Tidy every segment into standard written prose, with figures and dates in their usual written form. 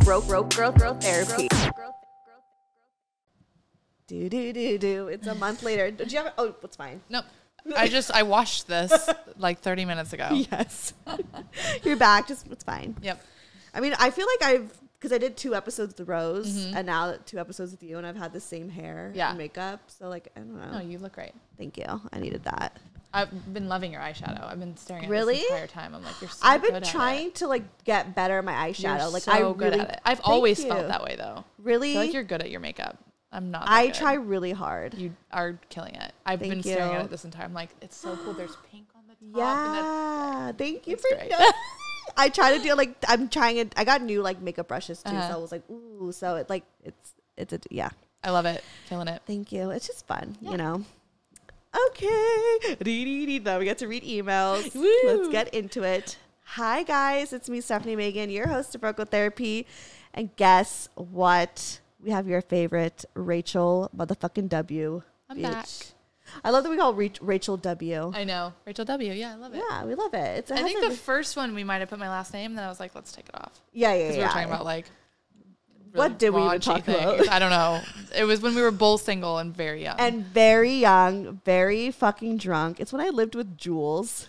Growth therapy. Do. It's a month later. Did you have? Oh, it's fine. Nope. I watched this like 30 minutes ago. Yes. You're back. It's fine. Yep. I mean, I feel like because I did 2 episodes with Rose and now 2 episodes with you, and I've had the same hair and makeup. So like, I don't know. No, you look great. Thank you. I needed that. I've been loving your eyeshadow. I've been staring at it this entire time. I'm like, you're so I've good been at trying it. to like get better at my eyeshadow. You're like so I good really, at it. I've always felt that way though. Really? I feel like you're good at your makeup. I'm not. I good. try really hard. You are killing it. I've been staring at it this entire. I'm like, it's so cool. There's pink on the top. Yeah. And thank you for knowing. I try to do like I'm trying it. I got new like makeup brushes too, so I was like, ooh. So it like it's a yeah. I love it. Killing it. Thank you. It's just fun, you know. Okay. Now we get to read emails. Woo. Let's get into it. Hi guys, it's me, Stefanie Maegan, your host of Broco Therapy, and guess what? We have your favorite Rachel motherfucking W. I'm back. I love that we call Rachel W. I know. Rachel W. Yeah, I love it. Yeah, we love it. I think the first one we might have put my last name, then I was like, let's take it off. Yeah. Because we were talking about like really what did we even talk about? I don't know. It was when we were both single and very young. And very young, very fucking drunk. It's when I lived with Jules.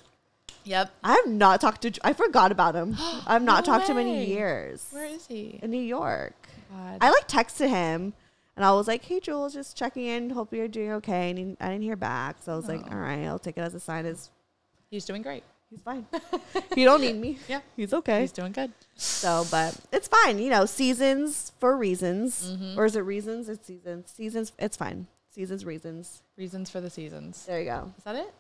Yep. I have not talked to... I forgot about him. I've not talked to him in years. Where is he? In New York. God. I like texted him and I was like, hey, Jules, just checking in. Hope you're doing okay. And I didn't hear back. So I was like, all right, I'll take it as a sign. He's doing great. He's fine. You don't need me. Yeah. He's okay. He's doing good. So, but it's fine. You know, seasons for reasons. Mm-hmm. Or is it reasons? It's seasons. Seasons. It's fine. Seasons, reasons. Reasons for the seasons. There you go. Is that it?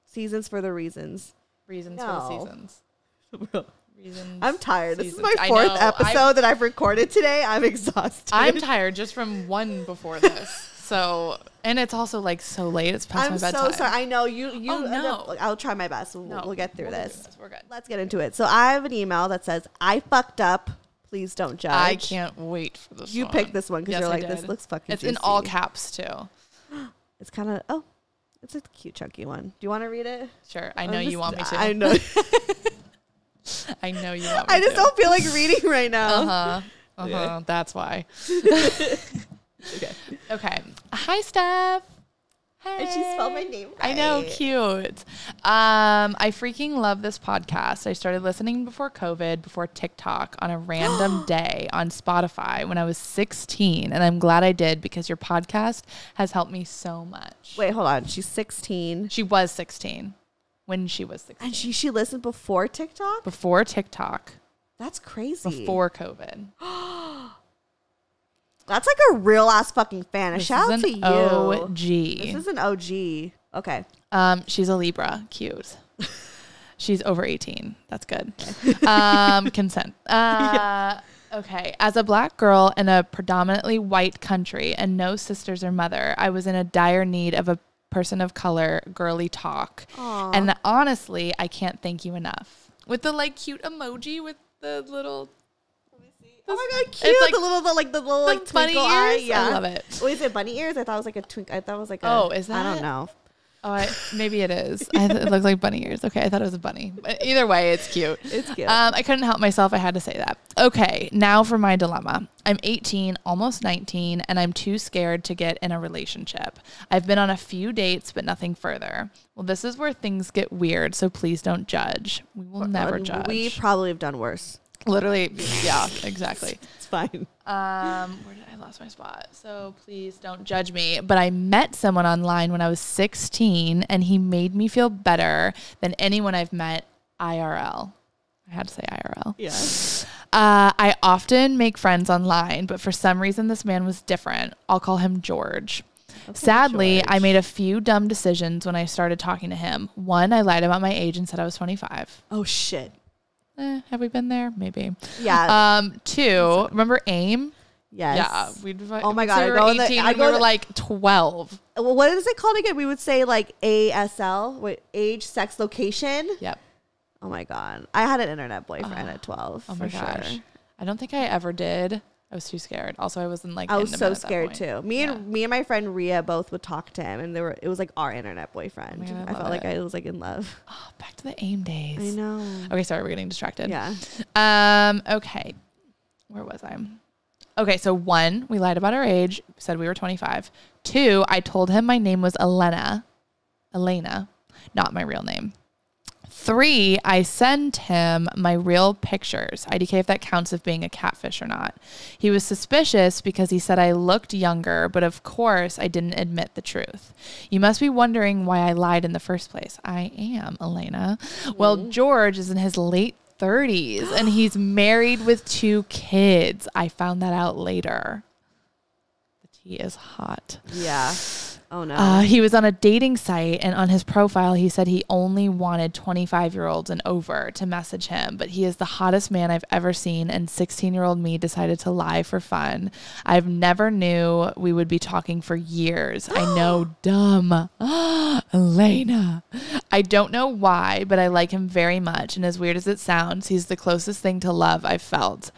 Seasons for the reasons. Reasons for the seasons. Reasons. I'm tired. Seasons. This is my 4th episode that I've recorded today. I'm exhausted. I'm tired just from one before this. So, and it's also like so late. It's past my bedtime. I'm so sorry. I know you. Oh, no. I'll try my best. We'll get through this. We're good. Let's get into it. So I have an email that says, I fucked up. Please don't judge. I can't wait for this You one. picked this one because you're like, this looks fucking It's juicy. in all caps too. It's kind of, it's a cute chunky one. Do you want to read it? Sure. I know you want me to. I know. I know you want me to. I just don't feel like reading right now. Yeah. That's why. Okay. Okay. Hi, Steph. Hey. And she spelled my name right. I know, cute. I freaking love this podcast. I started listening before COVID, before TikTok, on a random day on Spotify when I was 16, and I'm glad I did because your podcast has helped me so much. Wait, hold on. She's 16. She was 16 when she was 16. And she listened before TikTok? Before TikTok. That's crazy. Before COVID. That's like a real ass fucking fan. A shout out to you. OG. This is an OG. Okay. She's a Libra. Cute. She's over 18. That's good. Consent. Okay. As a black girl in a predominantly white country and no sisters or mother, I was in a dire need of a person of color girly talk. Aww. And honestly, I can't thank you enough. With the like cute emoji with the little... Oh my god, cute! Like, the little bunny twinkle ears. eye. Yeah, I love it. Wait, is it bunny ears? I thought it was like a twink. I thought it was like is that? I don't know. Oh, maybe it is. It looks like bunny ears. Okay, I thought it was a bunny. But either way, it's cute. It's cute. I couldn't help myself. I had to say that. Okay, now for my dilemma. I'm 18, almost 19, and I'm too scared to get in a relationship. I've been on a few dates, but nothing further. Well, this is where things get weird, so please don't judge. We will never judge. We probably have done worse. Literally, yeah, exactly. It's fine. Where did I lost my spot? So please don't judge me. But I met someone online when I was 16, and he made me feel better than anyone I've met IRL. I had to say IRL. Yes. I often make friends online, but for some reason this man was different. I'll call him George. Okay, sadly, George. I made a few dumb decisions when I started talking to him. One, I lied about my age and said I was 25. Oh, shit. Have we been there? Maybe. Yeah. 2, remember AIM? Yes. Yeah. Oh my God. We were 18 and we were like 12. Well, what is it called again? We would say like ASL, age, sex, location. Yep. Oh my God. I had an internet boyfriend at 12. Oh my gosh. Sure. I don't think I ever did. I was too scared. Also, I wasn't like. I was so scared too. Me and my friend Ria both would talk to him, and it was like our internet boyfriend. Oh God, I felt like I was like in love. Oh, back to the AIM days. I know. Okay, sorry, we're getting distracted. Yeah. Okay. where was I? Okay, so 1, we lied about our age, said we were 25. 2, I told him my name was Elena, not my real name. 3, I sent him my real pictures. IDK if that counts as being a catfish or not. He was suspicious because he said I looked younger, but of course I didn't admit the truth. You must be wondering why I lied in the first place. I am, Elena. Well, George is in his late 30s and he's married with 2 kids. I found that out later. The tea is hot. Yeah. Oh no. He was on a dating site and on his profile, he said he only wanted 25-year-olds and over to message him, but he is the hottest man I've ever seen. And 16-year-old me decided to lie for fun. I've never knew we would be talking for years. I know, dumb. Elena. I don't know why, but I like him very much. And as weird as it sounds, he's the closest thing to love I've felt.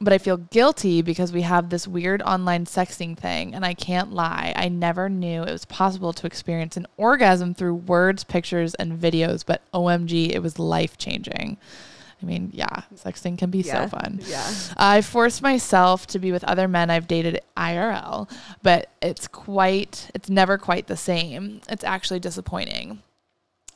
But I feel guilty because we have this weird online sexting thing, and I can't lie. I never knew it was possible to experience an orgasm through words, pictures, and videos, but OMG, it was life-changing. I mean, yeah, sexting can be so fun. Yeah. I forced myself to be with other men I've dated IRL, but it's never quite the same. It's actually disappointing.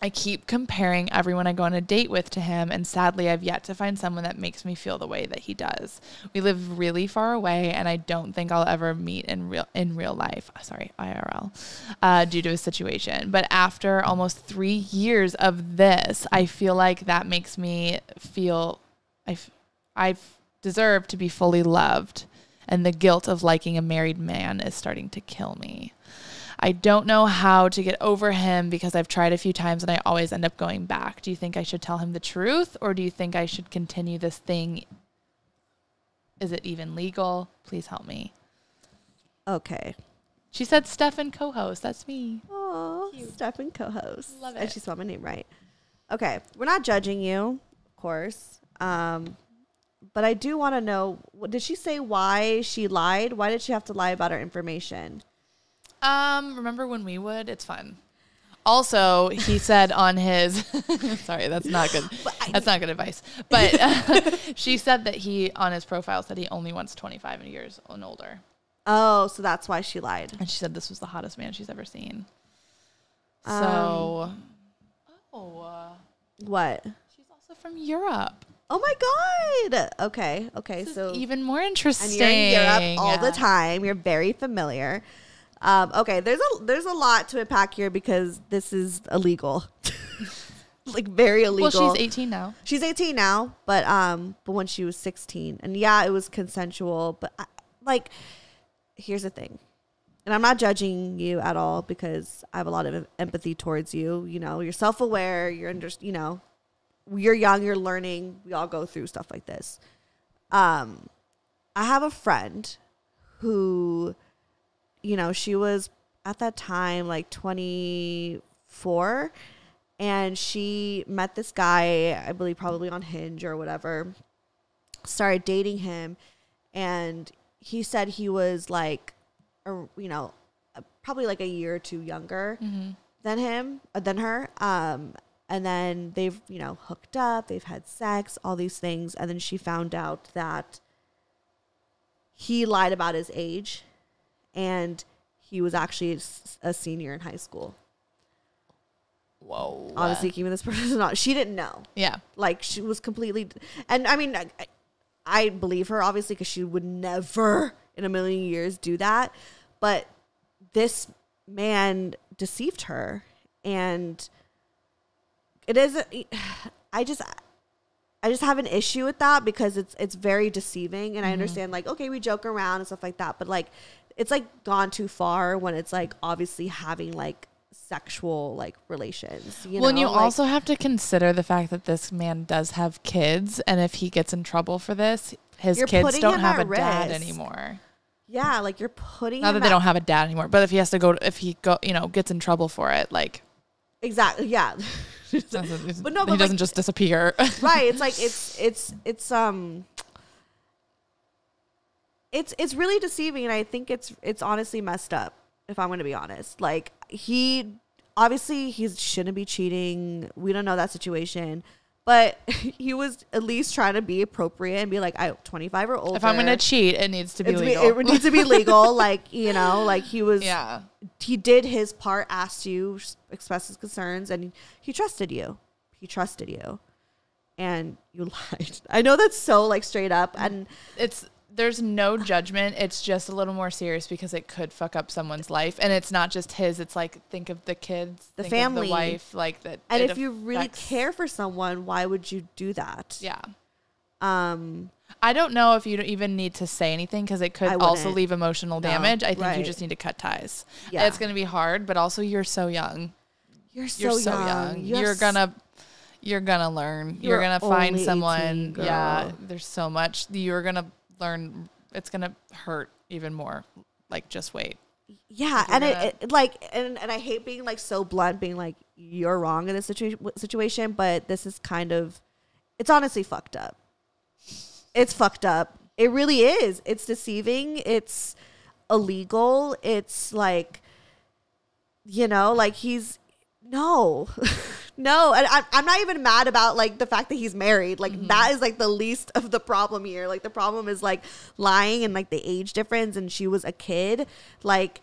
I keep comparing everyone I go on a date with to him, and sadly, I've yet to find someone that makes me feel the way that he does. We live really far away, and I don't think I'll ever meet in real life. Sorry, IRL, due to his situation. But after almost 3 years of this, I feel like that makes me feel I deserve to be fully loved, and the guilt of liking a married man is starting to kill me. I don't know how to get over him because I've tried a few times and I always end up going back. Do you think I should tell him the truth, or do you think I should continue this thing? Is it even legal? Please help me. Okay. She said Stefan co-host. That's me. Oh, Stefan co-host. Love it. And she spelled my name right. Okay. We're not judging you, of course. But I do want to know, did she say why she lied? Why did she have to lie about her information? Remember when we would? It's fun. Also, he said on his, sorry, that's not good. That's not good advice. But she said that he, on his profile, said he only wants 25 years and older. Oh, so that's why she lied. And she said this was the hottest man she's ever seen. What? She's also from Europe. Oh my God. Okay. This so is even more interesting. And you're in Europe all the time. You're very familiar. Okay, there's a lot to unpack here because this is illegal. Like very illegal. Well, she's 18 now. She's 18 now, but when she was 16, and yeah, it was consensual. But here's the thing, and I'm not judging you at all because I have a lot of empathy towards you. You know, you're self-aware. You're you're young. You're learning. We all go through stuff like this. I have a friend who, she was at that time like 24, and she met this guy, I believe probably on Hinge or whatever, started dating him, and he said he was like, probably like a year or two younger than her. And then they've, hooked up, they've had sex, all these things. And then she found out that he lied about his age, and he was actually a senior in high school. Whoa. Obviously, keeping this person on. She didn't know. Yeah. Like, she was completely, and I mean, I believe her, obviously, because she would never in a million years do that. But this man deceived her, and it is, I just have an issue with that because it's very deceiving. And I understand, like, okay, we joke around and stuff like that, but like, it's like gone too far when it's like obviously having like sexual like relations. And you also have to consider the fact that this man does have kids, and if he gets in trouble for this, his kids don't have a dad anymore. Yeah, like you're putting not that they don't have a dad anymore, but if he gets in trouble for it, like exactly, yeah. But no, he doesn't just disappear. Right. It's like it's really deceiving, and I think it's honestly messed up, if I'm going to be honest. Like, he shouldn't be cheating. We don't know that situation, But he was at least trying to be appropriate and be like, I'm 25 or older. If I'm going to cheat, it needs to be legal. It needs to be legal. Like, you know, like he was, he did his part, asked you, expressed his concerns, and he trusted you. He trusted you. And you lied. I know that's so like straight up. And there's no judgment. It's just a little more serious because it could fuck up someone's life. And it's not just his. It's like, think of the kids, the family, of the wife, like that. And if you really care for someone, why would you do that? Yeah. I don't know if you even need to say anything because it could also leave emotional damage. I think you just need to cut ties. Yeah. It's going to be hard, but also you're so young. You're so young. You're gonna learn. You're gonna find someone. Girl. Yeah. There's so much. You're gonna learn. It's gonna hurt even more. Like, just wait. Yeah. And and I hate being like so blunt, being like, you're wrong in this situation, but this is it's honestly fucked up. It's fucked up. It really is. It's deceiving. It's illegal. It's like, you know, like no. No, and I'm not even mad about like the fact that he's married. Like that is like the least of the problem here. Like the problem is like lying and like the age difference, and she was a kid. Like,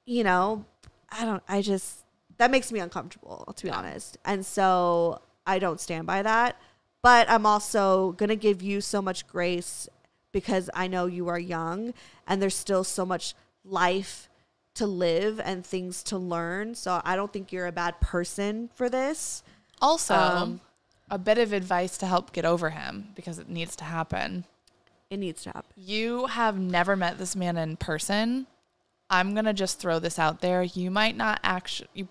you know, that makes me uncomfortable, to be honest. And so I don't stand by that. But I'm also going to give you so much grace because I know you are young and there's still so much life to live and things to learn. So I don't think you're a bad person for this. Also, a bit of advice to help get over him because it needs to happen. It needs to happen. You have never met this man in person. I'm going to just throw this out there. You might not actually,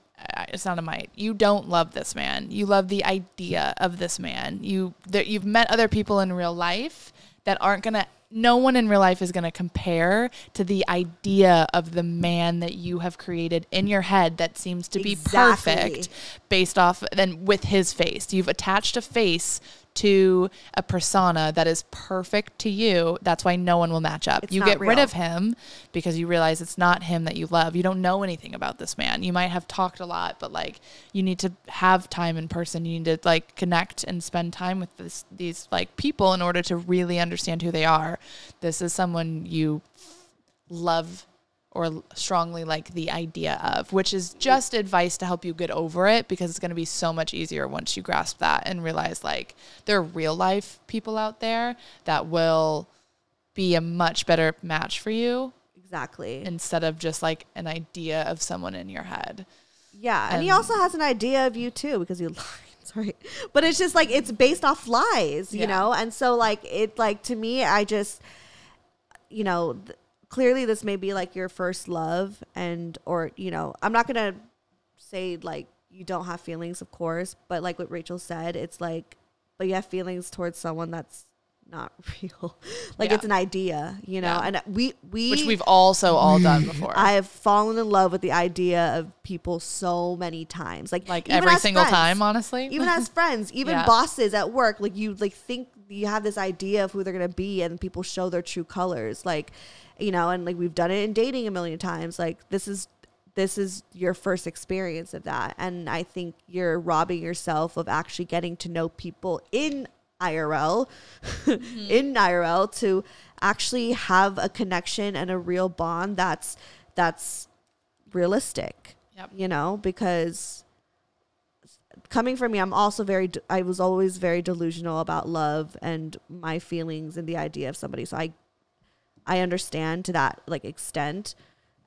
it's not a might. You don't love this man. You love the idea of this man. You've met other people in real life that aren't going to, no one in real life is going to compare to the idea of the man that you have created in your head that seems to be perfect based off then with his face. You've attached a face to a persona that is perfect to you. That's why no one will match up. You get rid of him because you realize it's not him that you love. You don't know anything about this man. You might have talked a lot, but like you need to have time in person. You need to like connect and spend time with these like people in order to really understand who they are. This is someone you love or strongly like the idea of, which is just advice to help you get over it because it's going to be so much easier once you grasp that and realize like there are real life people out there that will be a much better match for you. Exactly. Instead of just like an idea of someone in your head. Yeah. And he also has an idea of you too because you lied. Sorry. But it's just like, it's based off lies, you know? And so like, it like, to me, I just, you know, clearly this may be like your first love or, you know, I'm not going to say like you don't have feelings, of course, but like what Rachel said, it's like, but you have feelings towards someone that's not real. Like it's an idea, you know, and which we've also all done before. I have fallen in love with the idea of people so many times, like every single time, honestly, even as friends, even bosses at work, like you like think you have this idea of who they're going to be and people show their true colors. Like, you know, and like we've done it in dating a million times. Like this is your first experience of that. And I think you're robbing yourself of actually getting to know people in IRL, in IRL to actually have a connection and a real bond that's realistic, you know, because coming from me, I was always very delusional about love and my feelings and the idea of somebody. So I understand to that like extent.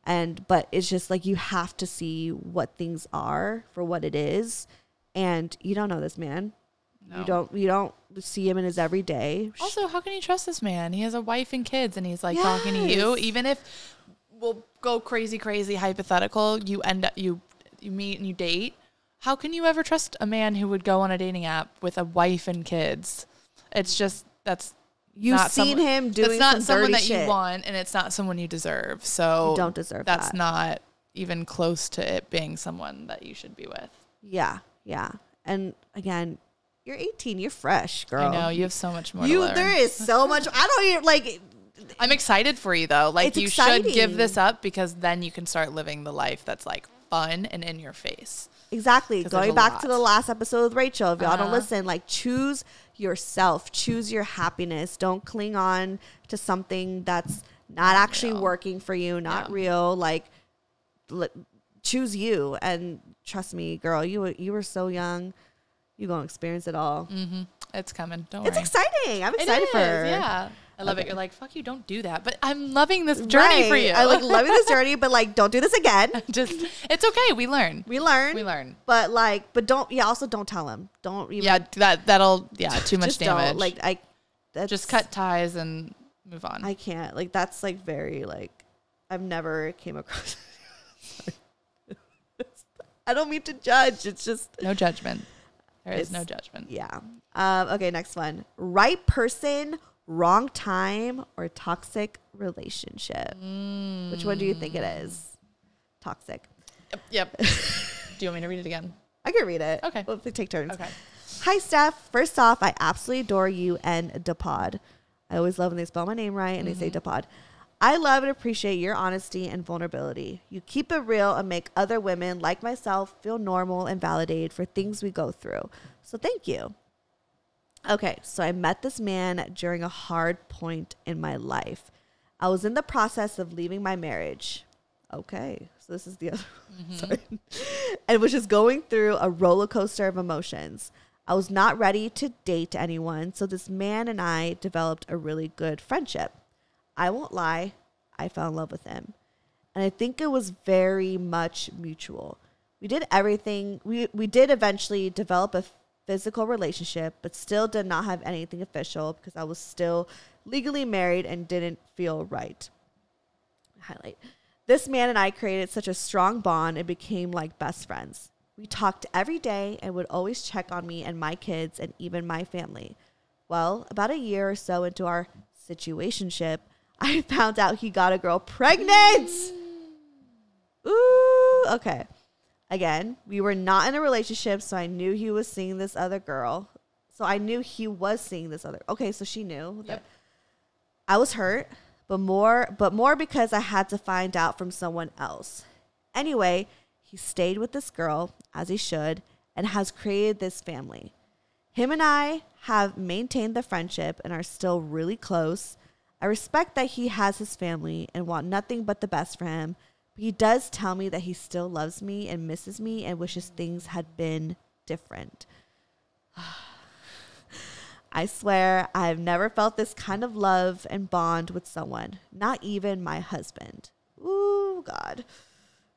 But it's just like, you have to see what things are for what it is. And you don't know this man. No. You don't see him in his everyday. Also, how can you trust this man? He has a wife and kids and he's like talking to you. Even if we'll go crazy hypothetical, you end up, you meet and you date. How can you ever trust a man who would go on a dating app with a wife and kids? It's just, you've seen him doing some dirty shit. It's not someone that you want and it's not someone you deserve. So you don't deserve that. That's not even close to it being someone that you should be with. Yeah. Yeah. And again, you're 18. You're fresh, girl. I know. You have so much more to learn. There is so much. I don't even like. I'm excited for you though. Like you exciting. should give this up because then you can start living the life that's like fun and in your face. Exactly. Going back to the last episode with Rachel, if y'all don't listen, like choose yourself, choose your happiness. Don't cling on to something that's not actually working for you, not real. Like choose you. And trust me, girl, you were so young. You're going to experience it all. Mm-hmm. It's coming. Don't worry. It's exciting. I'm excited for her. Yeah. I love it. You're like, fuck you, don't do that. But I'm loving this journey for you. I like loving this journey, but like, don't do this again. It's okay. We learn. But also don't tell him. Don't even. Yeah, that'll too much damage. Like, just cut ties and move on. I can't. Like, that's like very, like, I've never came across. I don't mean to judge. It's just. No judgment. There is no judgment. Yeah. Okay, next one. Right person, wrong time, or toxic relationship. Which one do you think it is? Toxic. Yep. Do you want me to read it again? I can read it. Okay. We'll take turns. Okay. Hi, Steph. First off, I absolutely adore you and Dapod. I always love when they spell my name right and they say Dapod. I love and appreciate your honesty and vulnerability. You keep it real and make other women like myself feel normal and validated for things we go through. So thank you. Okay, so I met this man during a hard point in my life. I was in the process of leaving my marriage. Okay, so this is the other one. Sorry. And was just going through a roller coaster of emotions. I was not ready to date anyone, so this man and I developed a really good friendship. I won't lie, I fell in love with him. And I think it was very much mutual. We did everything. We did eventually develop a physical relationship, but still did not have anything official because I was still legally married and didn't feel right. Highlight. This man and I created such a strong bond and became like best friends. We talked every day and would always check on me and my kids and even my family. Well, about a year or so into our situationship, I found out he got a girl pregnant. Ooh, okay. Again, we were not in a relationship, so I knew he was seeing this other girl. Okay, so she knew. Yep. I was hurt, but more because I had to find out from someone else. Anyway, he stayed with this girl, as he should, and has created this family. Him and I have maintained the friendship and are still really close. I respect that he has his family and want nothing but the best for him. But he does tell me that he still loves me and misses me and wishes things had been different. I swear I've never felt this kind of love and bond with someone, not even my husband. Ooh, God.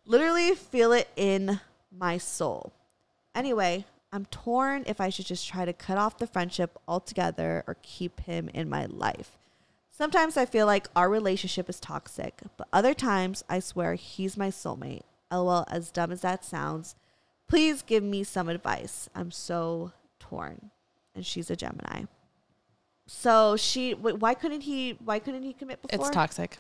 Literally feel it in my soul. Anyway, I'm torn if I should just try to cut off the friendship altogether or keep him in my life. Sometimes I feel like our relationship is toxic, but other times I swear he's my soulmate. LOL, as dumb as that sounds. Please give me some advice. I'm so torn. And she's a Gemini. So why couldn't he commit before? It's toxic.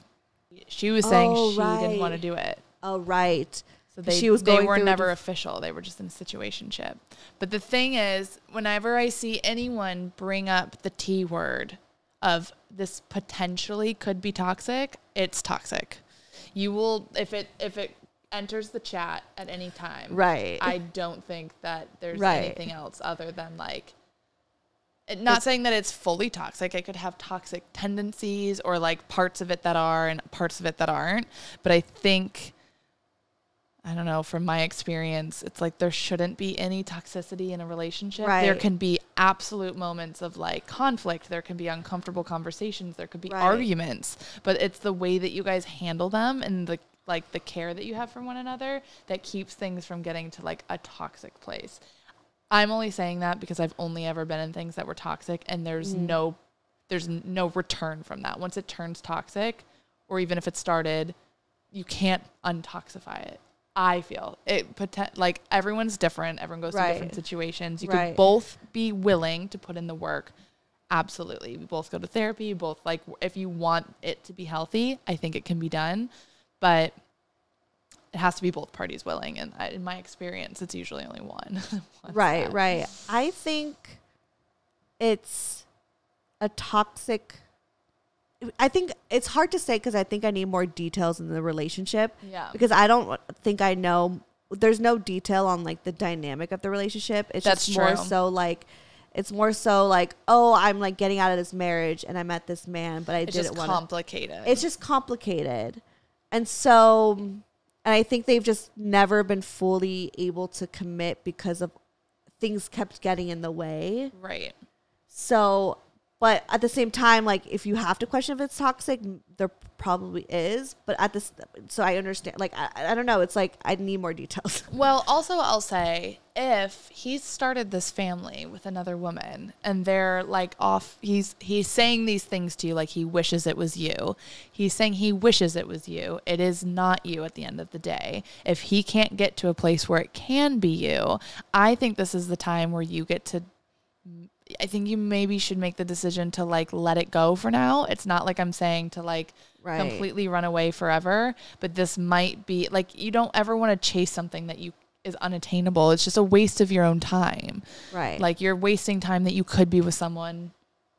She was saying she didn't want to do it. Oh, right. So they were never official. They were just in a situationship. But the thing is, whenever I see anyone bring up the T word of this potentially could be toxic, it's toxic. You will, if it enters the chat at any time, right? I don't think that there's anything else other than like, not saying that it's fully toxic. It could have toxic tendencies or like parts of it that are and parts of it that aren't. But I think, I don't know, from my experience, it's like there shouldn't be any toxicity in a relationship. Right. There can be absolute moments of like conflict. There can be uncomfortable conversations. There could be arguments. But it's the way that you guys handle them and the care that you have for one another that keeps things from getting to like a toxic place. I'm only saying that because I've only ever been in things that were toxic, and there's no return from that. Once it turns toxic, or even if it started, you can't untoxify it. I feel it like everyone's different. Everyone goes through different situations. You could both be willing to put in the work. Absolutely. We both go to therapy. Both, like, if you want it to be healthy, I think it can be done, but it has to be both parties willing. And in my experience, it's usually only one. Right. I think it's a toxic. I think it's hard to say because I think I need more details in the relationship. Yeah. Because I don't think I know there's no detail on like the dynamic of the relationship. It's That's just more true. so like, it's more so like, oh, I'm like getting out of this marriage and I met this man, but It's just complicated. It's just complicated. And so, and I think they've just never been fully able to commit because of things kept getting in the way. Right. So, but at the same time, like if you have to question if it's toxic, there probably is. But at this, so I understand. Like I don't know. It's like I need more details. Well, also I'll say if he's started this family with another woman and they're like off, he's saying these things to you like he wishes it was you. He's saying he wishes it was you. It is not you at the end of the day. If he can't get to a place where it can be you, I think this is the time where you get to. I think you maybe should make the decision to like let it go for now. It's not like I'm saying to like completely run away forever, but this might be like, you don't ever want to chase something that is unattainable. It's just a waste of your own time. Right. Like you're wasting time that you could be with someone.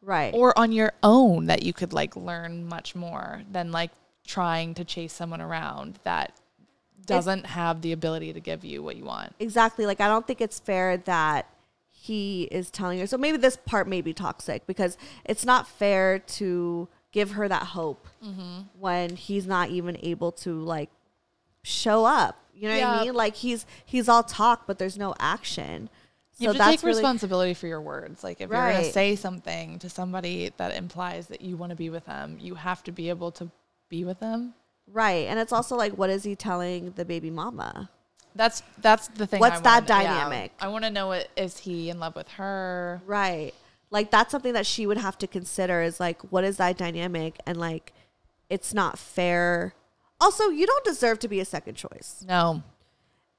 Right. Or on your own that you could like learn much more than like trying to chase someone around that doesn't have the ability to give you what you want. Exactly. Like, I don't think it's fair that he is telling her. So maybe this part may be toxic because it's not fair to give her that hope when he's not even able to like show up. You know what I mean? Like he's all talk, but there's no action. So you have to take responsibility for your words. Like if you're going to say something to somebody that implies that you want to be with them, you have to be able to be with them. Right. And it's also like, what is he telling the baby mama? That's the thing. What's that dynamic? I want to know, is he in love with her? Right. Like that's something that she would have to consider is like, what is that dynamic? And like, it's not fair. Also, you don't deserve to be a second choice. No.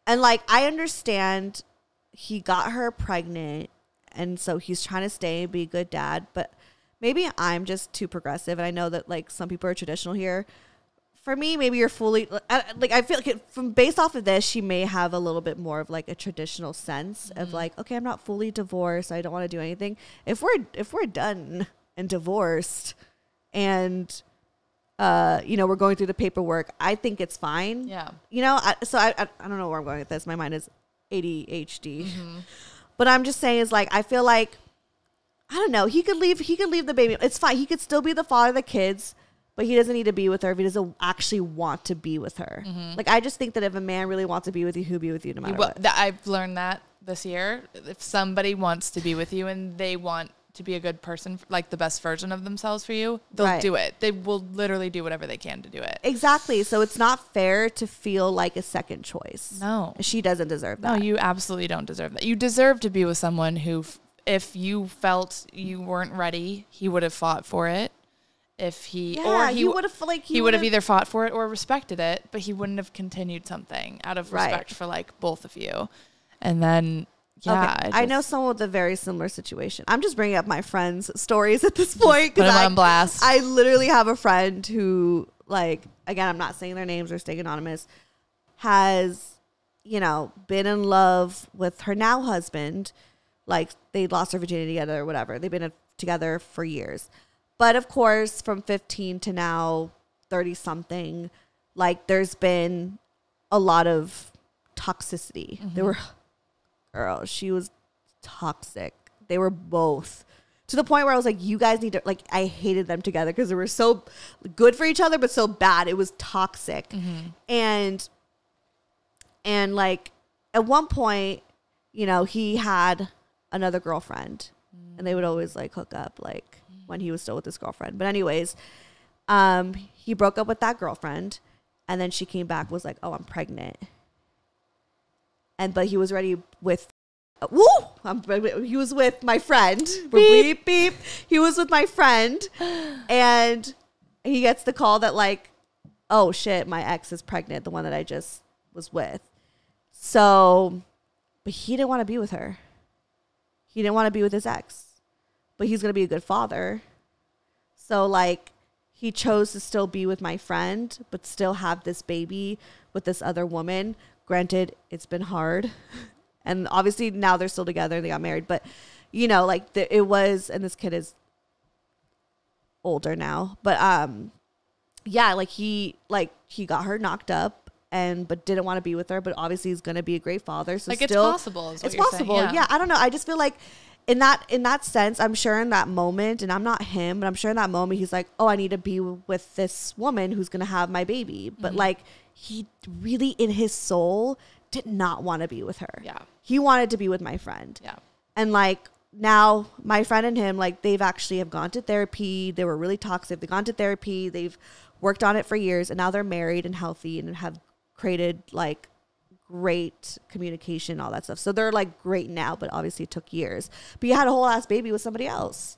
And like, I understand he got her pregnant and so he's trying to stay and be a good dad, but maybe I'm just too progressive. And I know that like some people are traditional here. For me, maybe you're fully like, I feel like from based off of this, she may have a little bit more of like a traditional sense of like, okay, I'm not fully divorced. I don't want to do anything. If we're done and divorced and, you know, we're going through the paperwork, I think it's fine. Yeah. You know, I don't know where I'm going with this. My mind is ADHD, but I'm just saying is like, I feel like, I don't know. He could leave the baby. It's fine. He could still be the father of the kids. But he doesn't need to be with her if he doesn't actually want to be with her. Like, I just think that if a man really wants to be with you, he'll be with you no matter what. I've learned that this year. If somebody wants to be with you and they want to be a good person, like the best version of themselves for you, they'll do it. They will literally do whatever they can to do it. Exactly. So it's not fair to feel like a second choice. No. She doesn't deserve that. No, you absolutely don't deserve that. You deserve to be with someone who, if you felt you weren't ready, he would have fought for it. If he would have like he would have either fought for it or respected it, but he wouldn't have continued something out of respect for like both of you. And then I know someone with a very similar situation. I'm just bringing up my friends' stories at this point because on blast. I literally have a friend who, like, again, I'm not saying their names or staying anonymous, has, you know, been in love with her now husband. Like, they lost their virginity together or whatever. They've been together for years. But of course, from 15 to now 30 something, like there's been a lot of toxicity. She was toxic. They were both to the point where I was like, you guys need to, like, I hated them together because they were so good for each other, but so bad. It was toxic. And like at one point, you know, he had another girlfriend and they would always like hook up like when he was still with his girlfriend. But anyways, he broke up with that girlfriend and then she came back, was like, oh, I'm pregnant. But he was ready with, he was with my friend. Beep, beep. He was with my friend and he gets the call that like, oh shit, my ex is pregnant, the one that I just was with. So, but he didn't want to be with her. He didn't want to be with his ex. But he's going to be a good father. So, like, he chose to still be with my friend, but still have this baby with this other woman. Granted, it's been hard. And obviously, now they're still together. They got married. But, you know, like, it was, and this kid is older now. But, yeah, like, he got her knocked up. but didn't want to be with her, but obviously he's going to be a great father. So like still, it's possible. Is what it's you're possible. saying. Yeah. I don't know. I just feel like in that sense, I'm sure in that moment, and I'm not him, but I'm sure in that moment he's like, oh, I need to be with this woman who's going to have my baby. But like he really in his soul did not want to be with her. Yeah. He wanted to be with my friend. Yeah. And like now my friend and him, like they've actually have gone to therapy. They were really toxic. They've gone to therapy. They've worked on it for years, and now they're married and healthy and have created like great communication, all that stuff. So they're like great now, but obviously it took years. But you had a whole ass baby with somebody else.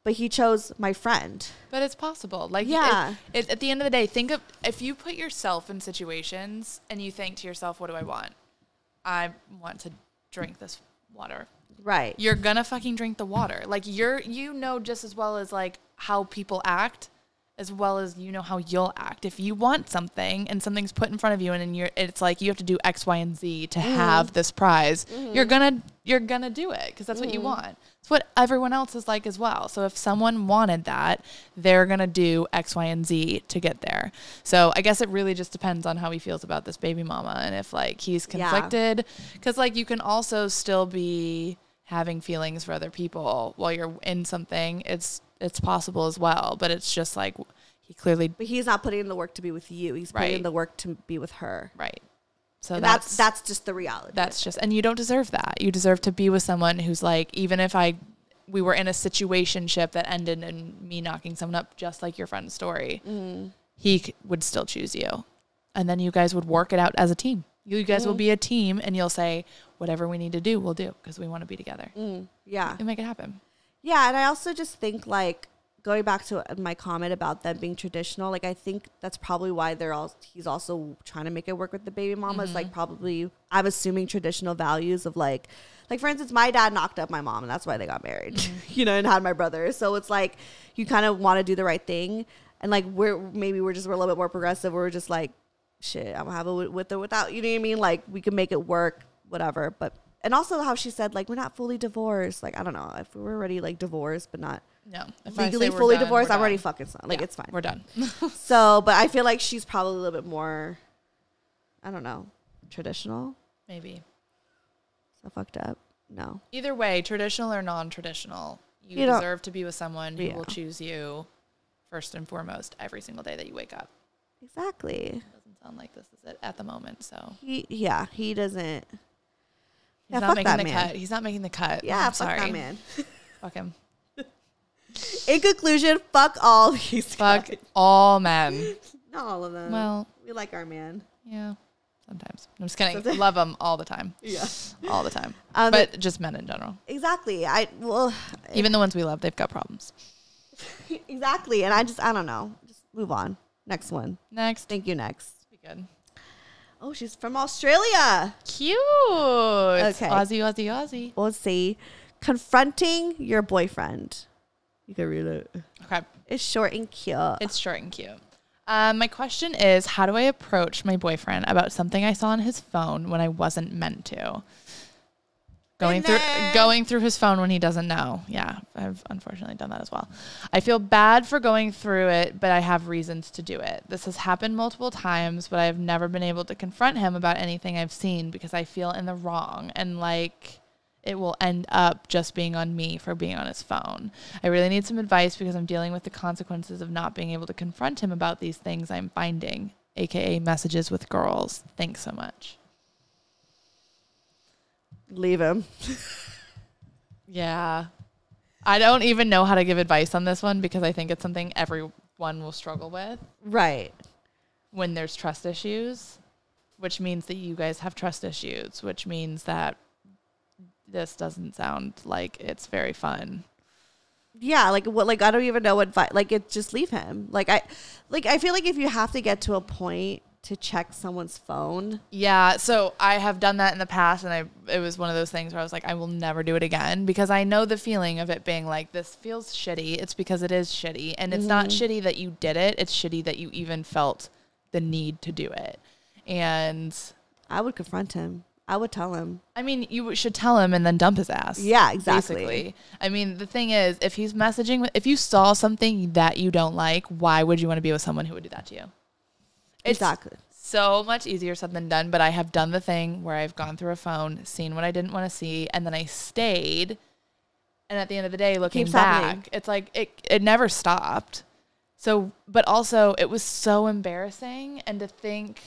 But he chose my friend. But it's possible. Like, yeah. At the end of the day, think of if you put yourself in situations and you think to yourself, what do I want? I want to drink this water. Right. You're going to fucking drink the water. Like, you know just as well as, like, how people act, as well as you know how you'll act. If you want something and something's put in front of you and it's like you have to do X, Y, and Z to have this prize, you're gonna do it because that's what you want. It's what everyone else is like as well. So if someone wanted that, they're gonna do X, Y, and Z to get there. So I guess it really just depends on how he feels about this baby mama and if like he's conflicted, because like you can also still be having feelings for other people while you're in something. It's possible as well, but it's just like he clearly. But he's not putting in the work to be with you. He's putting in the work to be with her. Right. So and that's just the reality. That's just, and you don't deserve that. You deserve to be with someone who's like, even if we were in a situationship that ended in me knocking someone up, just like your friend's story, he would still choose you, and then you guys would work it out as a team. You guys will be a team, and you'll say whatever we need to do, we'll do because we want to be together. Yeah, and make it happen. Yeah, and I also just think, like, going back to my comment about them being traditional, like, I think that's probably why he's also trying to make it work with the baby mama. Is like probably, I'm assuming, traditional values of, like, for instance, my dad knocked up my mom, and that's why they got married, you know, and had my brother. So it's like, you kind of want to do the right thing. And, like, we're a little bit more progressive. We're just like, shit, I'm going to have it with or without, you know what I mean? Like, we can make it work, whatever, but... And also how she said, like, we're not fully divorced. Like, I don't know if we're already, like, divorced, but not legally fully divorced. I'm already fucking son. Like, it's fine. We're done. So, but I feel like she's probably a little bit more, I don't know, traditional. Maybe. So fucked up. No. Either way, traditional or non-traditional, you deserve to be with someone who will choose you first and foremost every single day that you wake up. Exactly. It doesn't sound like this is it at the moment, so. He doesn't... He's not making the cut. He's not making the cut. Yeah, I'm fuck sorry. that man. Fuck him. In conclusion, fuck all these guys. Fuck all men. Not all of them. Well, we like our man. Yeah, sometimes. I'm just kidding. Love them all the time. Yeah, all the time. But just men in general. Exactly. Even the ones we love, they've got problems. Exactly. And I don't know. Just move on. Next one. Next. Thank you. Next. Be good. Oh, she's from Australia. Cute. Okay. Aussie. Let's see. Confronting your boyfriend. You can read it. Okay. It's short and cute. It's short and cute. My question is, how do I approach my boyfriend about something I saw on his phone when I wasn't meant to? Going through his phone when he doesn't know. Yeah, I've unfortunately done that as well. I feel bad for going through it, but I have reasons to do it. This has happened multiple times, but I have never been able to confront him about anything I've seen because I feel in the wrong and like it will end up just being on me for being on his phone. I really need some advice because I'm dealing with the consequences of not being able to confront him about these things I'm finding, aka messages with girls. Thanks so much. Leave him. Yeah. I don't even know how to give advice on this one because I think it's something everyone will struggle with. Right. When there's trust issues, which means that you guys have trust issues, which means that this doesn't sound like it's very fun. Yeah, like what? Like I don't even know what. Just leave him. I feel like if you have to get to a point to check someone's phone. Yeah, so I have done that in the past, and it was one of those things where I was like, I will never do it again because I know the feeling of it being like, this feels shitty. It's because it is shitty, and it's not shitty that you did it. It's shitty that you even felt the need to do it. And I would confront him. I would tell him. I mean, you should tell him and then dump his ass. Yeah, exactly. Basically. I mean, the thing is, if he's messaging, if you saw something that you don't like, why would you want to be with someone who would do that to you? It's exactly. so much easier said than done, but I have done the thing where I've gone through a phone, seen what I didn't want to see, and then I stayed. And at the end of the day, looking back, it's like it never stopped. So, but also it was so embarrassing. And to think,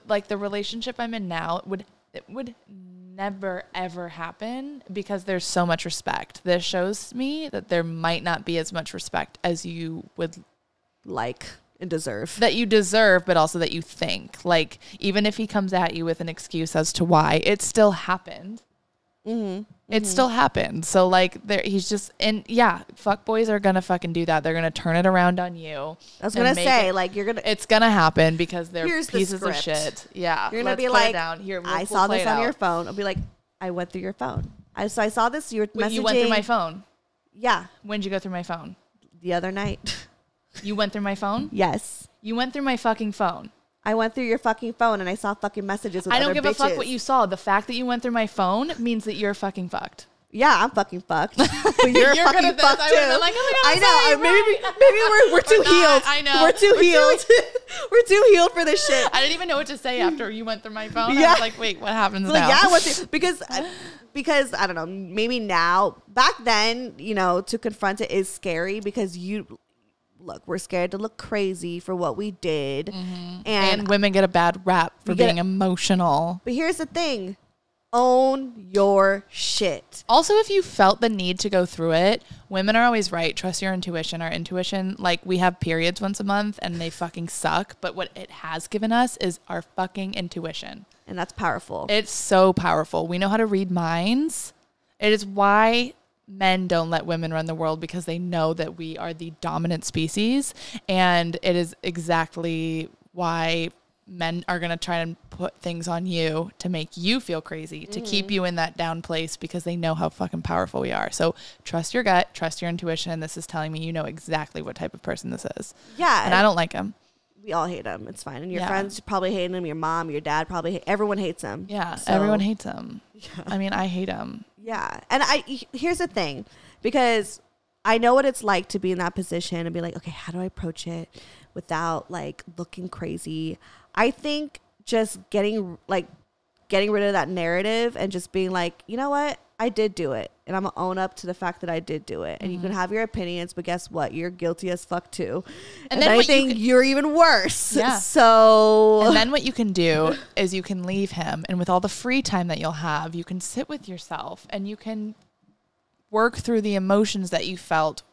like, the relationship I'm in now, it would never, ever happen because there's so much respect. This shows me that there might not be as much respect as you would like and deserve. That you deserve, but also that you think. Like, even if he comes at you with an excuse as to why, it still happened. Mm-hmm. It still happened. So, like, he's just, and yeah, fuck boys are gonna fucking do that. They're gonna turn it around on you. I was gonna say, like, it's gonna happen because they're pieces of shit. Yeah, you're gonna be like, down. Here, I saw this on your phone. I'll be like, I went through your phone. I saw this. You were messaging. You went through my phone. Yeah. When'd you go through my phone? The other night. You went through my phone? Yes. You went through my fucking phone. I went through your fucking phone and I saw fucking messages with other bitches. I don't give a fuck what you saw. The fact that you went through my phone means that you're fucking fucked. Yeah, I'm fucking fucked. But you're fucking fucked too. Like, oh my God, maybe we're too healed. I know. We're too healed. We're too healed for this shit. I didn't even know what to say after you went through my phone. Yeah. I was like, wait, what happens now? Yeah, because I don't know, maybe now, back then, you know, to confront it is scary because look, we're scared to look crazy for what we did. Mm-hmm. And women get a bad rap for being emotional. But here's the thing. Own your shit. Also, if you felt the need to go through it, women are always right. Trust your intuition. Our intuition, like, we have periods once a month and they fucking suck. But what it has given us is our fucking intuition. And that's powerful. It's so powerful. We know how to read minds. It is why men don't let women run the world, because they know that we are the dominant species. And it is exactly why men are going to try and put things on you to make you feel crazy, to keep you in that down place, because they know how fucking powerful we are. So trust your gut, trust your intuition. This is telling me you know exactly what type of person this is. Yeah. And I don't like him. We all hate him. It's fine. And your friends probably hate him. Your mom, your dad probably everyone hates him. Yeah. So, everyone hates him. Yeah. I mean, I hate him. Yeah. And here's the thing, because I know what it's like to be in that position and be like, okay, how do I approach it without, like, looking crazy? I think just getting rid of that narrative and just being like, you know what? I did do it. And I'm going to own up to the fact that I did do it. And you can have your opinions, but guess what? You're guilty as fuck too. And then I think you're even worse. Yeah. So. And then what you can do is you can leave him. And with all the free time that you'll have, you can sit with yourself and you can work through the emotions that you felt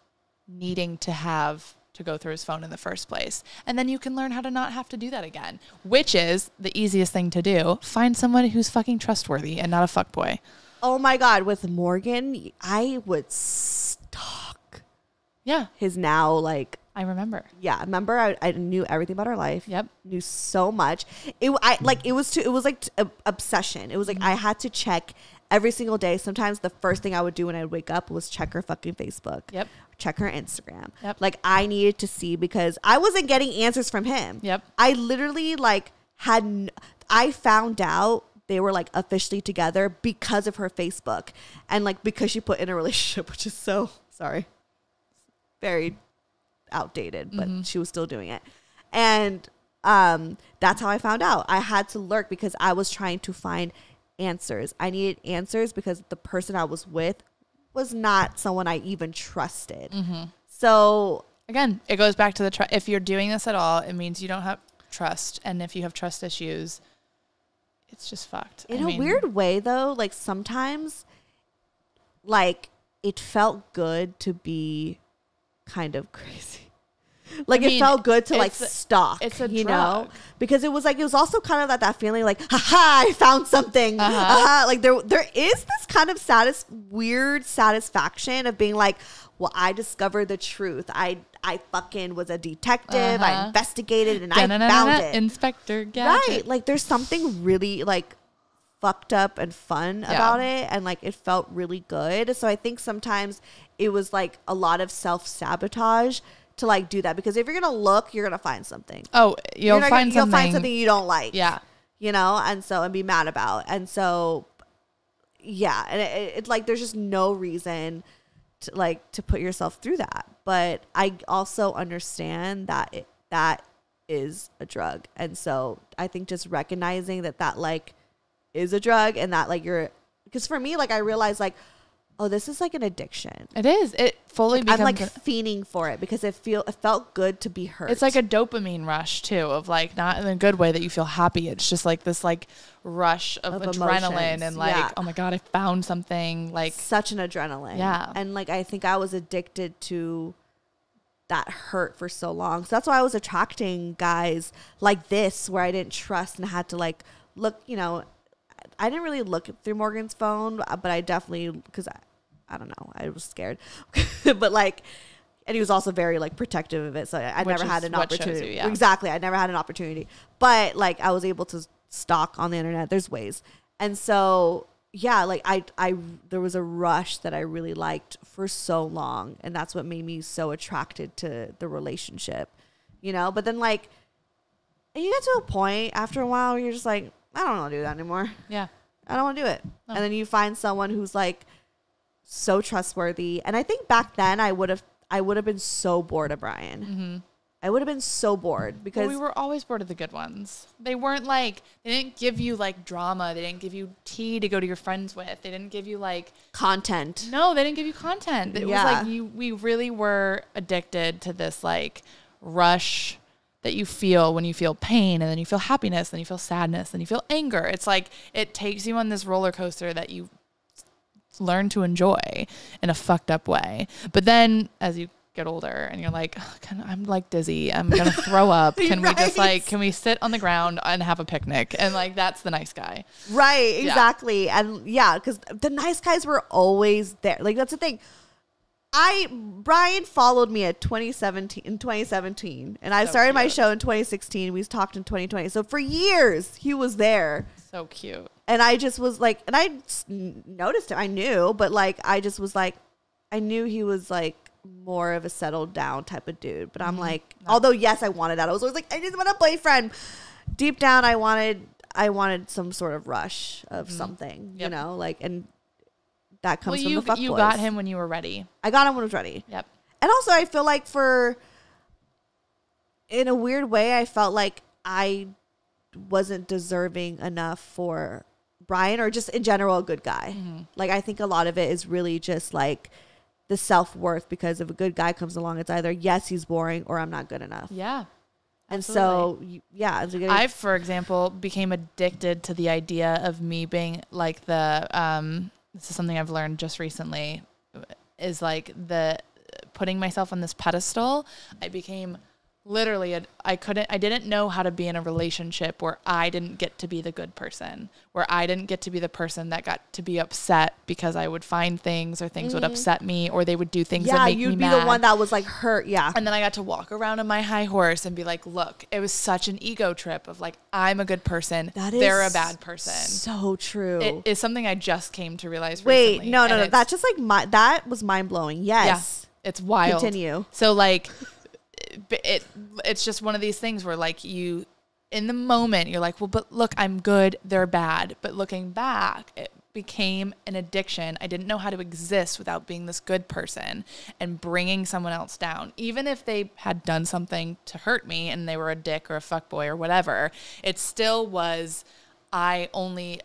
needing to have to go through his phone in the first place. And then you can learn how to not have to do that again, which is the easiest thing to do. Find someone who's fucking trustworthy and not a fuckboy. Oh my God. With Morgan, I would stalk. Yeah. His now, like. I remember. Yeah. Remember, I knew everything about her life. Yep. Knew so much. It was like obsession. It was like I had to check every single day. Sometimes the first thing I would do when I would wake up was check her fucking Facebook. Yep. Check her Instagram. Yep. Like, I needed to see, because I wasn't getting answers from him. Yep. I literally, like, I found out they were, like, officially together because of her Facebook. And, like, because she put in a relationship, which is so, very outdated, but she was still doing it. And that's how I found out. I had to lurk because I was trying to find answers. I needed answers because the person I was with was not someone I even trusted. Mm-hmm. So again, it goes back to the if you're doing this at all, it means you don't have trust. And if you have trust issues, it's just fucked. In a weird way, though, like, sometimes, like, it felt good to be kind of crazy. Like, it felt good to, like, stalk. It's a you drug. know, because it was also kind of that feeling like, haha, I found something. Like, there is this kind of weird satisfaction of being like, well, I discovered the truth. I fucking was a detective. I investigated and I found it. Inspector Gadget. Right. Like, there's something really, like, fucked up and fun about it. And, like, it felt really good. So I think sometimes it was, like, a lot of self-sabotage to, like, do that, because if you're gonna look, you're gonna find something. Oh, you'll find something you don't like. Yeah, you know, and be mad about. And so, yeah, and it's like there's just no reason to put yourself through that. But I also understand that is a drug. And so I think just recognizing that like is a drug, and that like because for me, like I realized like, oh, this is like an addiction. It is. It fully becomes... I'm like fiending for it because it felt good to be hurt. It's like a dopamine rush too, of like, not in a good way that you feel happy. It's just like this like rush of adrenaline emotions. And like, oh my God, I found something. Like such an adrenaline. Yeah. And like, I think I was addicted to that hurt for so long. So that's why I was attracting guys like this, where I didn't trust and had to like look, you know, I didn't really look through Morgan's phone, but I definitely, because I don't know, I was scared. But like, and he was also very like protective of it. So I never had an opportunity. Exactly. I never had an opportunity. But like I was able to stalk on the internet. There's ways. And so, yeah, like I there was a rush that I really liked for so long. And that's what made me so attracted to the relationship, you know? But then like, and you get to a point after a while where you're just like, I don't want to do that anymore. Yeah. I don't want to do it. No. And then you find someone who's like so trustworthy. And I think back then I would have been so bored of Brian. Mm-hmm. I would have been so bored because we were always bored of the good ones. They weren't like, they didn't give you like drama. They didn't give you tea to go to your friends with. They didn't give you like content. No, they didn't give you content. It was like we really were addicted to this like rush that you feel when you feel pain, and then you feel happiness, then you feel sadness, then you feel anger. It's like it takes you on this roller coaster that you learn to enjoy in a fucked up way. But then as you get older and you're like, oh, I'm like dizzy, I'm gonna throw up. Can right. we just like, can we sit on the ground and have a picnic? And like, that's the nice guy. Right, exactly. Yeah. And yeah, because the nice guys were always there. Like that's the thing. Brian followed me in 2017, and I started my show in 2016. We talked in 2020. So for years he was there. So cute. And I just was like, and I noticed him. I knew, but like, I just was like, I knew he was like more of a settled down type of dude. But I'm like, although yes, I wanted that. I was always like, I just want a boyfriend. Deep down, I wanted some sort of rush of something, you know, like, and that comes from the fuckboys. You got him when you were ready. I got him when I was ready. Yep. And also, I feel like in a weird way, I felt like I wasn't deserving enough for Brian, or just in general, a good guy. Mm-hmm. Like, I think a lot of it is really just like the self-worth, because if a good guy comes along, it's either, yes, he's boring, or I'm not good enough. Yeah. And absolutely. so, yeah. I, for example, became addicted to the idea of me being like this is something I've learned just recently, is like the putting myself on this pedestal. I became literally, I didn't know how to be in a relationship where I didn't get to be the good person, where I didn't get to be the person that got to be upset because I would find things, or things would upset me, or they would do things that make me mad. Yeah, you'd be the one that was like hurt. Yeah. And then I got to walk around on my high horse and be like, look, it was such an ego trip of like, I'm a good person. They're a bad person. So true. It is something I just came to realize recently. Wait, no. That's just like that was mind blowing. Yes. Yeah, it's wild. Continue. So like, it's just one of these things where like you, in the moment, you're like, well, but look, I'm good, they're bad. But looking back, it became an addiction. I didn't know how to exist without being this good person and bringing someone else down. Even if they had done something to hurt me and they were a dick or a fuckboy or whatever, it still was, I only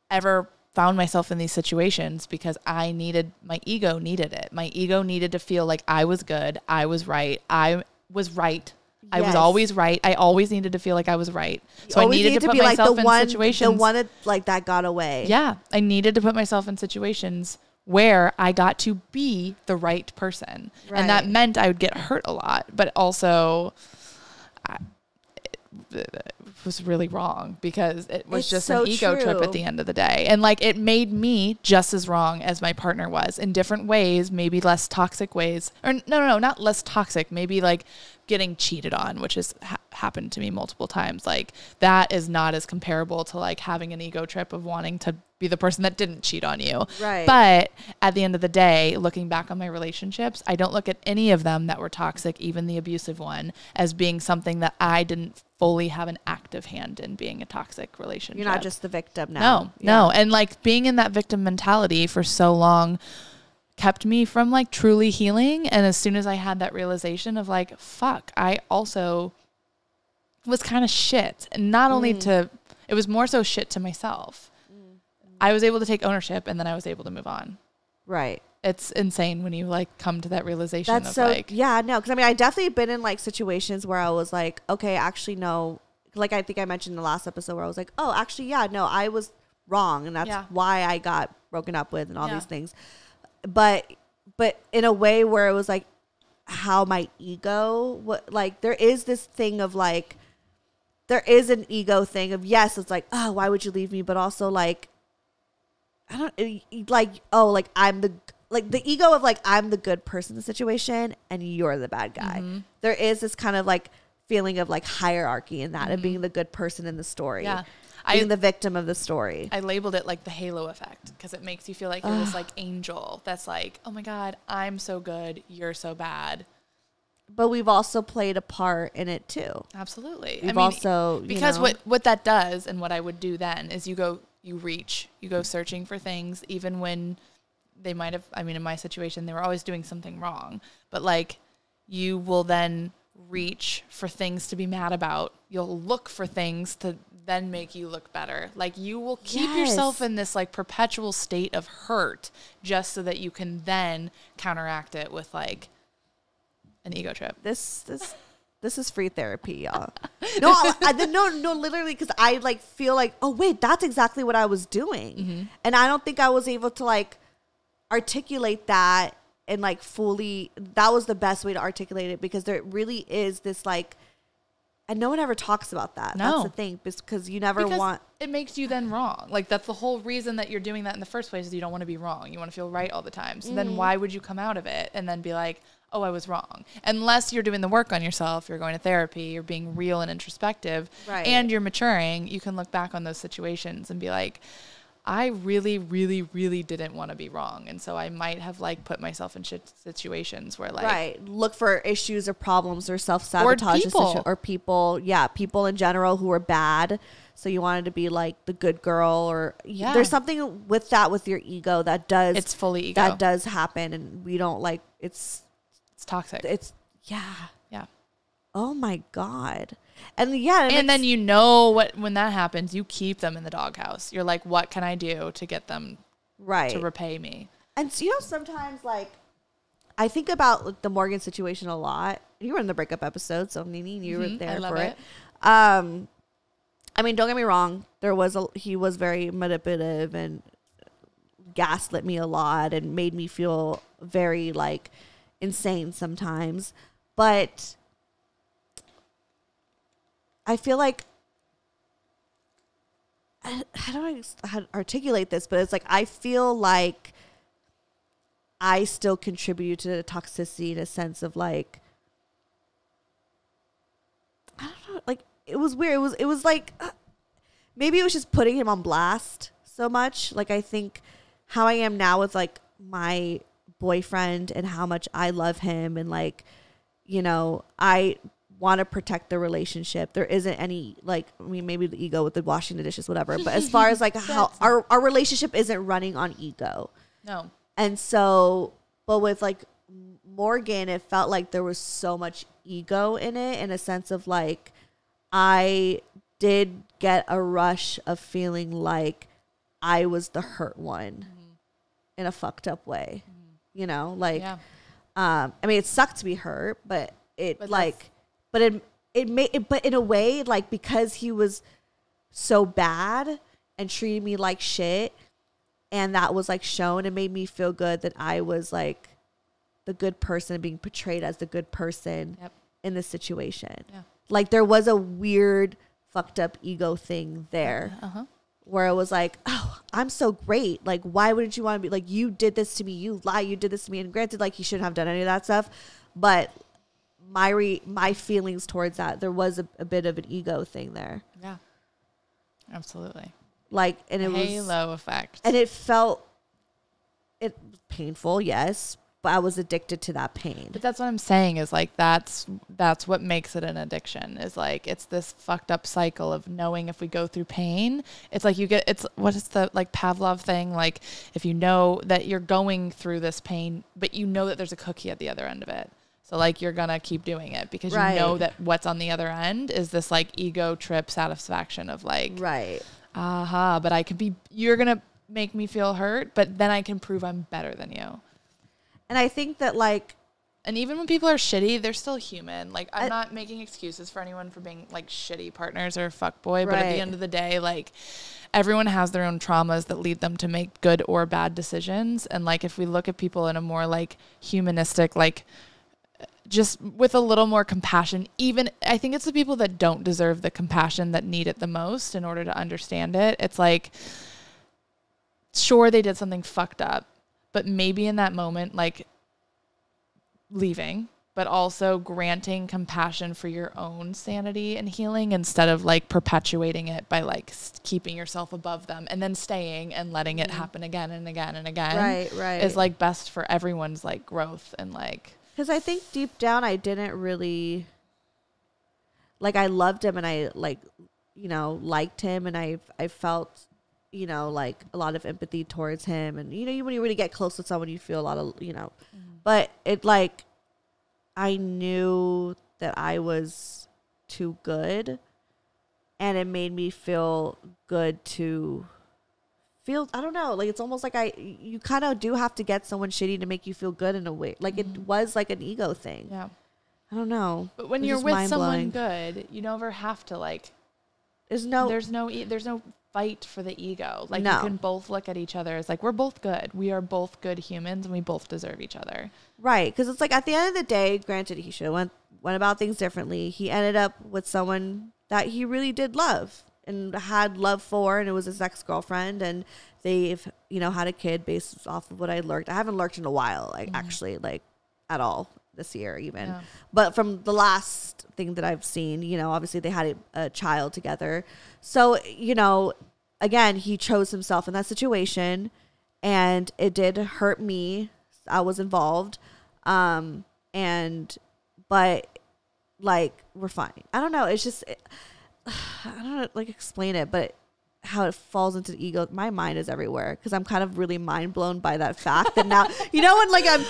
ever found myself in these situations because my ego needed it. My ego needed to feel like I was good. I was right. I was right. Yes. I was always right. I always needed to feel like I was right. So I needed to put myself in situations. The one that got away. Yeah. I needed to put myself in situations where I got to be the right person. Right. And that meant I would get hurt a lot, but also it was really wrong because it was just an ego trip at the end of the day. And like, it made me just as wrong as my partner was in different ways, maybe less toxic ways, or no, not less toxic, maybe like getting cheated on, which has happened to me multiple times. Like that is not as comparable to like having an ego trip of wanting to be the person that didn't cheat on you. Right. But at the end of the day, looking back on my relationships, I don't look at any of them that were toxic, even the abusive one, as being something that I didn't fully have an active hand in being a toxic relationship. You're not just the victim now. No. And like being in that victim mentality for so long kept me from like truly healing. And as soon as I had that realization of like, fuck, I also was kind of shit. And not only it was more so shit to myself. I was able to take ownership, and then I was able to move on. Right. It's insane when you like come to that realization. That's of so, like, yeah, no. Cause I mean, I definitely been in like situations where I was like, okay, actually, no. Like I think I mentioned in the last episode where I was like, oh, actually, yeah, no, I was wrong. And that's why I got broken up with and all these things. But in a way where it was like how my ego, like there is this thing of like, there is an ego thing of, yes, it's like, oh, why would you leave me? But also like, I don't like, oh, like I'm the ego of like, I'm the good person in the situation and you're the bad guy. There is this kind of like feeling of like hierarchy in that, of being the good person in the story. Yeah. Being the victim of the story. I labeled it like the halo effect because it makes you feel like you're this like angel that's like, oh my God, I'm so good, you're so bad. But we've also played a part in it too. Absolutely. We've also, because what that does, and what I would do then is you go searching for things, even when they might have, I mean, in my situation, they were always doing something wrong, but like you will then reach for things to be mad about. You'll look for things to then make you look better. Like you will keep yourself in this like perpetual state of hurt just so that you can then counteract it with like an ego trip. This is free therapy, y'all. No, no, literally, because I like feel like, oh wait, that's exactly what I was doing, and I don't think I was able to like articulate that and like fully. That was the best way to articulate it, because there really is this like, and no one ever talks about that. No. That's the thing, because you never want. It makes you then wrong. Like that's the whole reason that you're doing that in the first place, is you don't want to be wrong. You want to feel right all the time. So then why would you come out of it and then be like, oh, I was wrong? Unless you're doing the work on yourself, you're going to therapy, you're being real and introspective, and you're maturing, you can look back on those situations and be like, I really, really, really didn't want to be wrong. And so I might have like put myself in shit situations where like... Look for issues or problems or self-sabotage or people. Yeah, people in general who are bad. So you wanted to be like the good girl, or there's something with that, with your ego that does... It's fully ego. That does happen, and we don't like... It's toxic. Yeah. Oh my God. And then you know what, when that happens, you keep them in the doghouse. You're like, what can I do to get them to repay me? And sometimes like I think about like the Morgan situation a lot. You were in the breakup episode, so Nini, you were there for it. I mean, don't get me wrong. He was very manipulative and gaslit me a lot and made me feel very like insane sometimes. But I feel like, I don't know how to articulate this, but it's like, I feel like I still contribute to the toxicity in a sense of like, I don't know, like, it was weird. It was like, maybe it was just putting him on blast so much. Like, I think how I am now with like my boyfriend and how much I love him, and like, I want to protect the relationship. There isn't any like, I mean, maybe the ego with the washing the dishes, whatever. But as far as like how our relationship isn't running on ego. No. And so, but with like Morgan, it felt like there was so much ego in it, in a sense of like, I did get a rush of feeling like I was the hurt one in a fucked up way. Like, I mean, it sucked to be hurt, but in a way, like, because he was so bad and treated me like shit, and that was like shown, it made me feel good that I was like the good person, being portrayed as the good person in this situation. Like, there was a weird fucked up ego thing there. Where it was like, oh, I'm so great. Like, why wouldn't you want to be like, you did this to me, you lie, you did this to me. And granted, like, he shouldn't have done any of that stuff, but my feelings towards that, there was a bit of an ego thing there. Yeah, absolutely. Like, and it was halo effect, and it felt painful, yes, but I was addicted to that pain. But that's what I'm saying, is like, that's what makes it an addiction, is like, it's this fucked up cycle of knowing if we go through pain, it's like what is the like Pavlov thing? Like, if you know that you're going through this pain, but you know that there's a cookie at the other end of it. So like you're going to keep doing it because you know that what's on the other end is this like ego trip satisfaction of like, but you're going to make me feel hurt, but then I can prove I'm better than you. And I think that like, and even when people are shitty, they're still human. Like I'm not making excuses for anyone for being like shitty partners or fuckboy, but at the end of the day, like everyone has their own traumas that lead them to make good or bad decisions. And like if we look at people in a more like humanistic, like just with a little more compassion, even I think it's the people that don't deserve the compassion that need it the most in order to understand it. It's like, sure, they did something fucked up, but maybe in that moment, like leaving, but also granting compassion for your own sanity and healing instead of like perpetuating it by like keeping yourself above them and then staying and letting it happen again and again and again. Right. Is like best for everyone's like growth and like. Because I think deep down I didn't really, like I loved him and I like, you know, liked him and I felt, you know, like a lot of empathy towards him. And, you know, when you really get close with someone, you feel a lot of, you know, but it like, I knew that I was too good and it made me feel good to feel, I don't know, like it's almost like you kind of do have to get someone shitty to make you feel good in a way. Like it was like an ego thing. Yeah. I don't know. But when you're with someone good, you never have to like, there's no fight for the ego. Like you can both look at each other as like, we're both good. We are both good humans and we both deserve each other. Right. Because it's like at the end of the day, granted, he should have went about things differently. He ended up with someone that he really did love and had love for, and it was his ex-girlfriend, and they've, you know, had a kid based off of what I lurked. I haven't lurked in a while, like actually, like at all this year even. Yeah. But from the last thing that I've seen, you know, obviously they had a child together. So, you know, again, he chose himself in that situation, and it did hurt me. I was involved. But like, we're fine. I don't know. It's just, I don't know, like explain it, but how it falls into the ego. My mind is everywhere because I'm kind of really mind blown by that fact that now, you know, when like I'm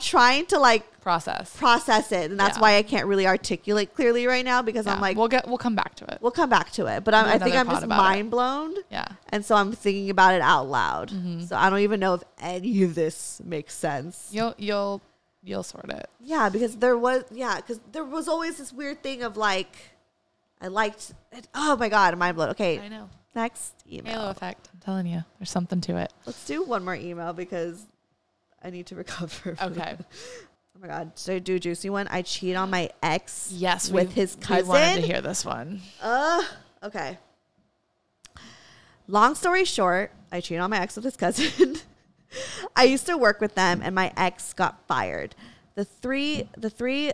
trying to like process it. And that's why I can't really articulate clearly right now because I'm like, we'll come back to it. We'll come back to it. But I think I'm just mind blown. Yeah. And so I'm thinking about it out loud. Mm-hmm. So I don't even know if any of this makes sense. You'll sort it. Yeah. Because there was always this weird thing of like, I liked it. Oh my God, mind blown. Okay. I know. Next email. Halo effect. I'm telling you, there's something to it. Let's do one more email because I need to recover. Okay. Oh my God. Should I do a juicy one? I cheat on my ex. Yes. With his cousin. We wanted to hear this one. Okay. Long story short, I cheated on my ex with his cousin. I used to work with them and my ex got fired. The three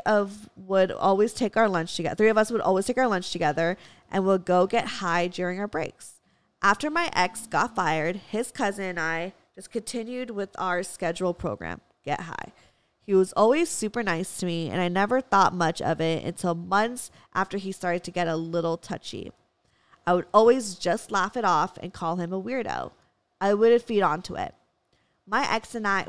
of would always take our lunch together. Three of us would always take our lunch together and we'll go get high during our breaks. After my ex got fired, his cousin and I just continued with our scheduled program, get high. He was always super nice to me and I never thought much of it until months after he started to get a little touchy. I would always just laugh it off and call him a weirdo. I wouldn't feed onto it. My ex and I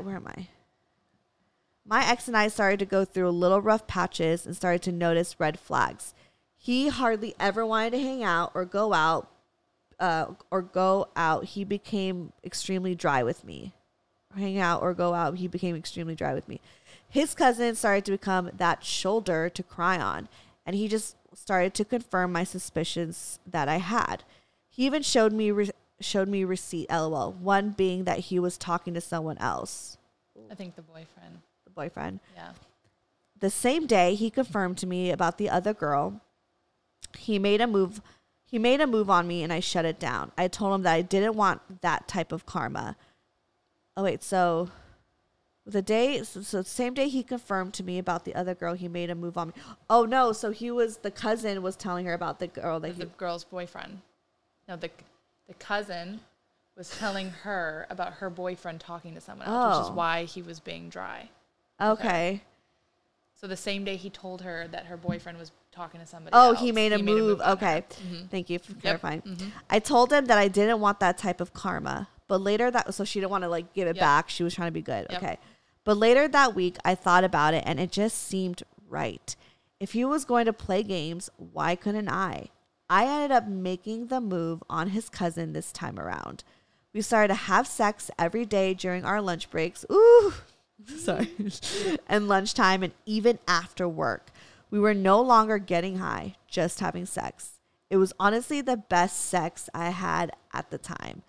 started to go through little rough patches and started to notice red flags. He hardly ever wanted to hang out or go out. He became extremely dry with me. He became extremely dry with me. His cousin started to become that shoulder to cry on, and he just started to confirm my suspicions that I had. He even showed me receipt, LOL. One being that he was talking to someone else. I think the boyfriend. Yeah. The same day he confirmed to me about the other girl. He made a move on me and I shut it down. I told him that I didn't want that type of karma. Oh wait, so the same day he confirmed to me about the other girl, he made a move on me. Oh no, so the cousin was telling her about the girl that the girl's boyfriend. No, the cousin was telling her about her boyfriend talking to someone else, which is why he was being dry. Okay. So the same day he told her that her boyfriend was talking to somebody else. He made a move. Okay. Mm-hmm. Thank you for clarifying. Mm-hmm. I told him that I didn't want that type of karma. But later so she didn't want to like give it back. She was trying to be good. Yep. Okay. But later that week, I thought about it and it just seemed right. If he was going to play games, why couldn't I? I ended up making the move on his cousin this time around. We started to have sex every day during our lunch breaks. Ooh, sorry. And lunchtime and even after work. We were no longer getting high, just having sex. It was honestly the best sex I had at the time.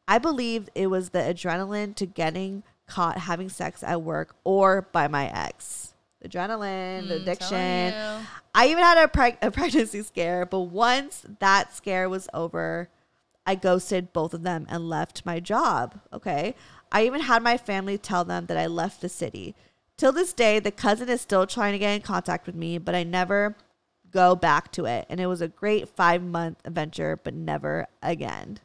I believed it was the adrenaline to getting caught having sex at work or by my ex. Adrenaline, the addiction. I even had a pregnancy scare, but once that scare was over, I ghosted both of them and left my job. Okay. I even had my family tell them that I left the city. Till this day, the cousin is still trying to get in contact with me, but I never go back to it. And it was a great 5-month adventure, but never again.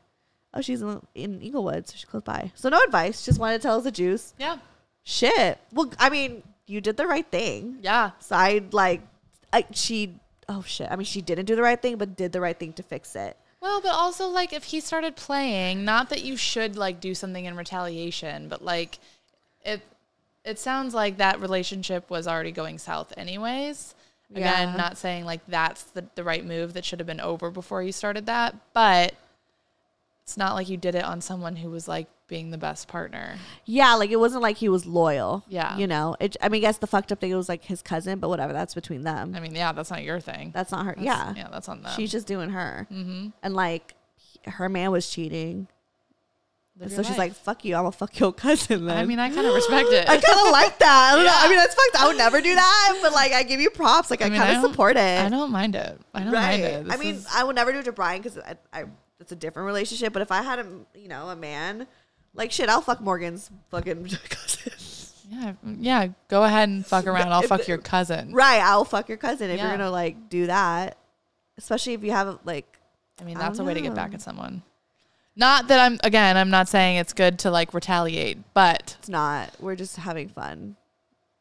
Oh, she's in Inglewood, so she's close by. So no advice. Just wanted to tell us the juice. Yeah. Shit. Well, I mean, you did the right thing. Yeah. So she didn't do the right thing, but did the right thing to fix it. Well, but also, like, if he started playing, not that you should, like, do something in retaliation, but, like, it sounds like that relationship was already going south anyways. Again, not saying, like, that's the right move that should have been over before you started that, but it's not like you did it on someone who was, like, being the best partner. Yeah, like, it wasn't like he was loyal. Yeah. You know? I guess the fucked up thing was, like, his cousin, but whatever. That's between them. I mean, yeah, that's not your thing. That's not her. Yeah, that's on them. She's just doing her. Mm-hmm. And, like, her man was cheating. So she's life. like, fuck you. I'm going to fuck your cousin then. I mean, I kind of respect it. I kind of like that. I don't know. I mean, that's fucked. I would never do that. But, like, I give you props. Like, I kind of support it. I don't mind it. I don't mind it. I mean, I would never do it to Brian because it's a different relationship. But if I had a man, like, shit, I'll fuck Morgan's fucking cousin. Yeah. Go ahead and fuck around. I'll fuck your cousin. Right. I'll fuck your cousin if you're going to, like, do that. Especially if you have, like, I mean, that's a way to get back at someone. Not that I'm not saying it's good to, like, retaliate, but it's not. We're just having fun.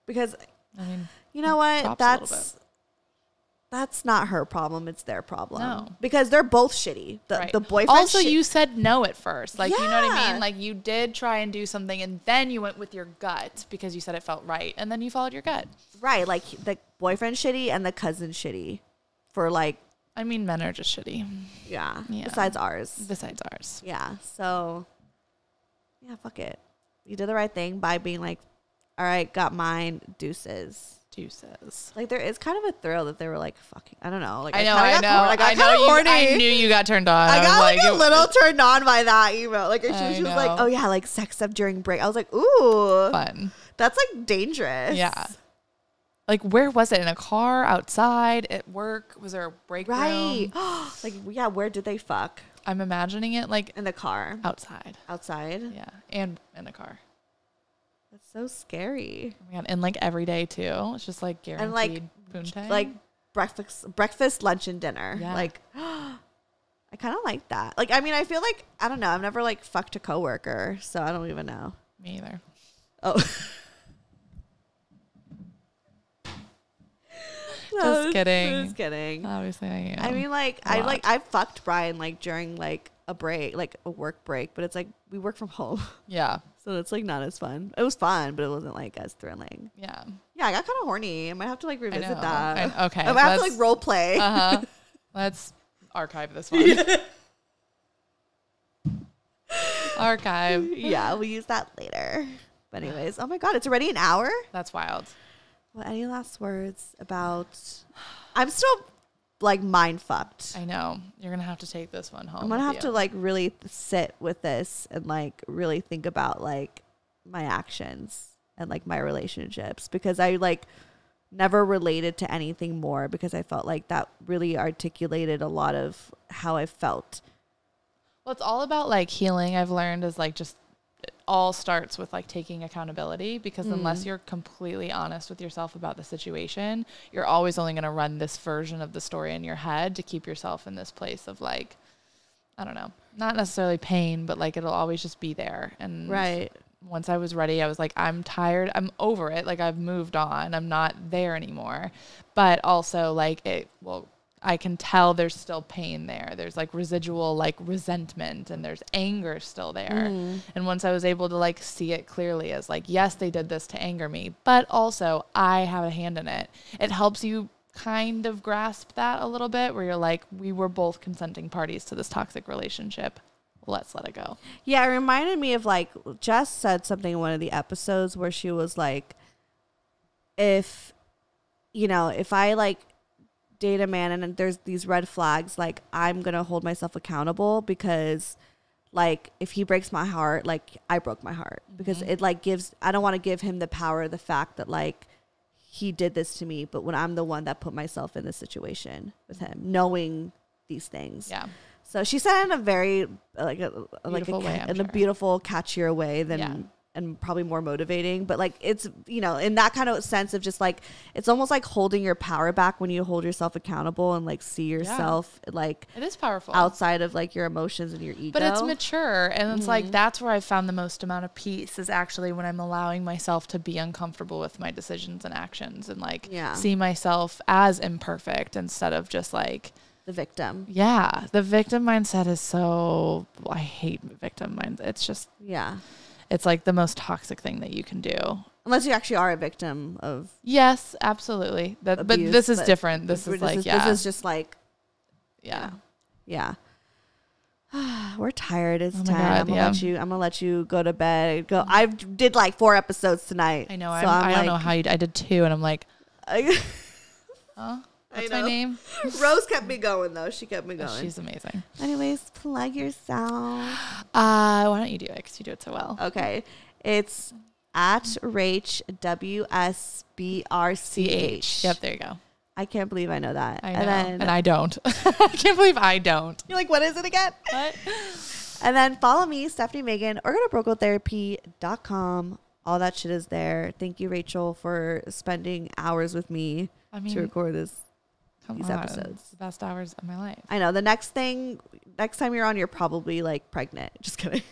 Because, I mean, you know what? That's not her problem. It's their problem. No. Because they're both shitty. The boyfriend. Also, you said no at first. Like, you know what I mean? Like, you did try and do something and then you went with your gut because you said it felt right. And then you followed your gut. Right. Like, the boyfriend shitty and the cousin shitty. For, like. I mean, men are just shitty. Yeah. Besides ours. Yeah. So, yeah, fuck it. You did the right thing by being like, all right, got mine, deuces. Like, there is kind of a thrill that they were like, fucking, I don't know. Like, I know. I knew you got turned on. I got like a little turned on by that email. Like, she was like, oh yeah, like sex stuff during break. I was like, ooh. Fun. That's like dangerous. Yeah. Like, where was it? In a car? Outside? At work? Was there a break room? Right. Like, yeah, where did they fuck? I'm imagining it like in the car. Outside. Yeah. And in the car. That's so scary. Oh my God. And like every day too. It's just like guaranteed and like poontang. Like breakfast, lunch, and dinner. Yeah. Like, I kind of like that. Like, I mean, I feel like, I don't know. I've never like fucked a coworker, so I don't even know. Me either. Oh. Just kidding. Obviously I am. I mean, like, I fucked Brian like during like a break, like a work break, but it's like we work from home. Yeah. So it's like not as fun. It was fun, but it wasn't like as thrilling. Yeah. Yeah, I got kind of horny. I might have to like revisit that. Okay. I might have to like role play. Let's archive this one. Archive. Yeah, we'll use that later. But anyways, oh my God, it's already an hour? That's wild. Well, any last words about... I'm still, like, mind fucked. I know. You're going to have to take this one home. I'm going to have to, like, really sit with this and, like, really think about, like, my actions and, like, my relationships. Because I, like, never related to anything more because I felt like that really articulated a lot of how I felt. Well, it's all about, like, healing. I've learned is, like, just... It all starts with like taking accountability because unless you're completely honest with yourself about the situation, you're always only going to run this version of the story in your head to keep yourself in this place of like, I don't know, not necessarily pain, but like it'll always just be there. And once I was ready, I was like, I'm tired. I'm over it. Like I've moved on. I'm not there anymore. But also like I can tell there's still pain there. There's like residual like resentment, and there's anger still there. And once I was able to like see it clearly as like, yes, they did this to anger me, but also I have a hand in it. It helps you kind of grasp that a little bit, where you're like, we were both consenting parties to this toxic relationship. Let's let it go. Yeah, it reminded me of like Jess said something in one of the episodes where she was like, if I like date a man and there's these red flags, like I'm gonna hold myself accountable, because like if he breaks my heart, like I broke my heart, because it like I don't want to give him the power of the fact that like he did this to me, but when I'm the one that put myself in this situation with him, knowing these things. Yeah. So she said it in a very a beautiful, catchier way than and probably more motivating. But like it's, in that kind of sense of just like, it's almost like holding your power back when you hold yourself accountable and like see yourself like it is powerful outside of like your emotions and your ego. But it's mature, and it's like that's where I found the most amount of peace, is actually when I'm allowing myself to be uncomfortable with my decisions and actions, and like see myself as imperfect instead of just like the victim. Yeah. The victim mindset is so, I hate victim mindset. It's just, it's like the most toxic thing that you can do. Unless you actually are a victim of. Yes, absolutely. Abuse, but this is different. This is like, This is just like. Yeah. We're tired. It's time. I'm gonna let you go to bed. I did like 4 episodes tonight. I know. So I don't know how I did 2, and I'm like, what's my name? Rose kept me going, though. She kept me going. She's amazing. Anyways, plug yourself. Why don't you do it? Because you do it so well. Okay. It's at Rach, WSBRCH. Yep, there you go. I can't believe I know that. I know. And I don't. I can't believe I don't. You're like, what is it again? What? And then follow me, Stefanie Maegan, or go to brocotherapy.com. All that shit is there. Thank you, Rachel, for spending hours with me to record these episodes. The best hours of my life. I know. The next time you're on, you're probably like pregnant. Just kidding.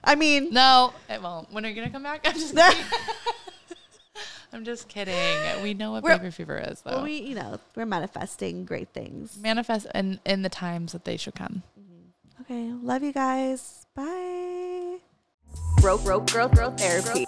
I mean, no, it won't. When are you gonna come back? I'm just kidding. I'm just kidding. We know what baby fever is, though. Well, we're manifesting great things. Manifest in the times that they should come. Okay, love you guys. Bye. Broke girl therapy.